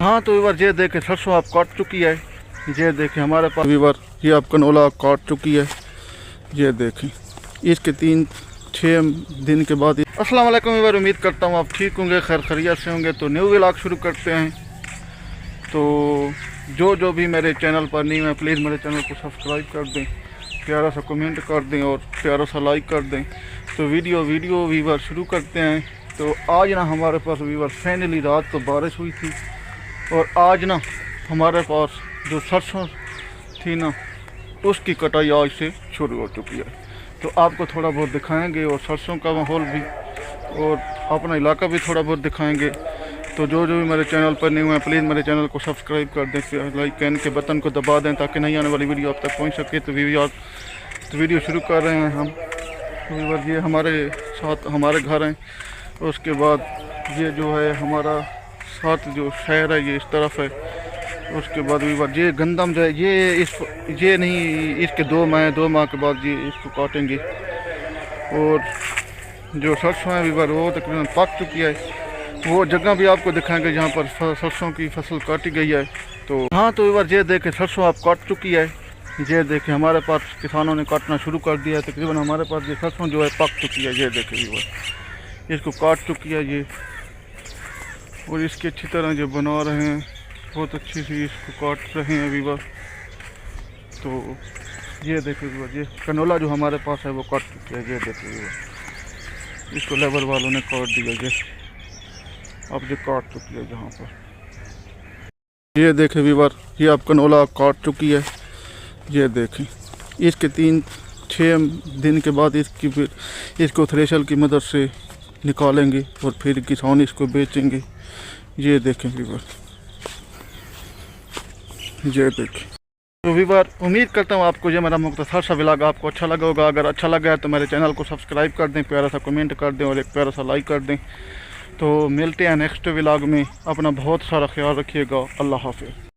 हाँ तो वीवर ये देखें सरसों आप काट चुकी है। ये देखें हमारे पास वीवर ये आप कनोला काट चुकी है। ये देखें इसके 3-6 दिन के बाद। अस्सलाम वालेकुम वीवर, उम्मीद करता हूँ आप ठीक होंगे, खैर खैरियत से होंगे। तो न्यू व्लॉग शुरू करते हैं। तो जो भी मेरे चैनल पर नहीं है प्लीज़ मेरे चैनल को सब्सक्राइब कर दें, प्यारा सा कमेंट कर दें और प्यारा सा लाइक कर दें। तो वीडियो वीवर शुरू करते हैं। तो आज ना हमारे पास वीवर फाइनली रात को बारिश हुई थी और आज ना हमारे पास जो सरसों थी ना उसकी कटाई आज से शुरू हो चुकी है। तो आपको थोड़ा बहुत दिखाएंगे और सरसों का माहौल भी और अपना इलाका भी थोड़ा बहुत दिखाएंगे। तो जो भी मेरे चैनल पर नहीं हुए हैं प्लीज़ मेरे चैनल को सब्सक्राइब कर दें, लाइक के बटन को दबा दें ताकि नई आने वाली वीडियो आप तक पहुंच सके। तो वीडियो शुरू कर रहे हैं हम। तो ये हमारे साथ हमारे घर हैं। उसके बाद ये जो है हमारा साथ जो शहर है ये इस तरफ है। उसके बाद ये गंदम जो है ये नहीं, इसके 2 माह के बाद ये इसको काटेंगे। और जो सरसों है वीवर वो तकरीबन पक चुकी है। वो जगह भी आपको दिखाएंगे जहाँ पर सरसों की फसल काटी गई है। तो हाँ तो वीवर ये देखें सरसों आप काट चुकी है। ये देखें हमारे पास किसानों ने काटना शुरू कर दिया है। तकरीबन हमारे पास ये सरसों जो है पक चुकी है। ये देखें वीवर इसको काट चुकी है ये, और इसकी अच्छी तरह जो बना रहे हैं बहुत अच्छी सी इसको काट रहे हैं वीवर। तो ये देखें वीवर ये कनोला जो हमारे पास है वो काट चुकी है। ये देखें वीवर इसको लेबर वालों ने काट दिया। ये अब ये काट चुकी है जहाँ पर। ये देखें वीवर ये अब कनोला काट चुकी है। ये देखें इसके 3-6 दिन के बाद इसको थ्रेशर की मदद से निकालेंगे और फिर किसान इसको बेचेंगे। ये देखें वीवर ये देखें। तो वीवर उम्मीद करता हूँ आपको ये मेरा मुख्तसर सा व्लॉग आपको अच्छा लगा होगा। अगर अच्छा लगा है तो मेरे चैनल को सब्सक्राइब कर दें, प्यारा सा कमेंट कर दें और एक प्यारा सा लाइक कर दें। तो मिलते हैं नेक्स्ट व्लॉग में। अपना बहुत सारा ख्याल रखिएगा। अल्लाह हाफ़िज़।